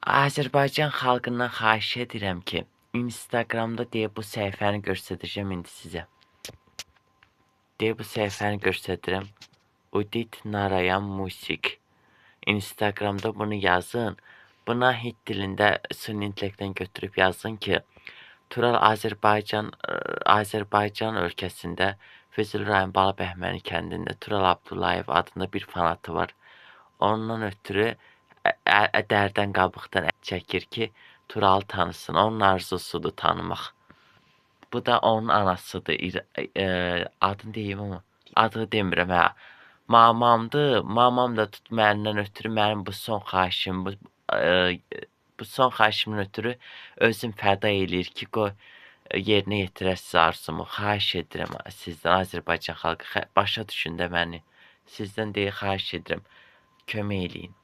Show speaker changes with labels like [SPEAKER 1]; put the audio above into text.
[SPEAKER 1] Azərbaycan xalqından xahiş edirəm ki, Instagramda deyə bu səhifəni göstərəcəm indi sizə. Deyə bu səhifəni göstərirəm. Udit Narayan Music. Instagramda bunu yazın. Buna Hint dilində süni intellektdən götürüb yazın ki, Tural Azərbaycan ölkəsində Füzuli rayon Balabəhməni kəndində Tural Abdullayev adında bir fanatı var. Ondan ötürü dərdən qabıqdan çəkir ki, Turalı tanısın. Onun arzusudur tanımaq. Bu da onun anasıdır. Adını deyim ama adını demirəm hə. Mamamdır. Mamam da tut məndən ötürü mənim bu son xahişim, bu son xahişimin ötürü özüm fəda eləyir ki, qoy yerinə yetirəsiz arzumu. Xahiş edirəm sizdən, Azərbaycan xalqı. Başa düşün də məni. Sizdən deyə xahiş edirəm. Kömək eləyin.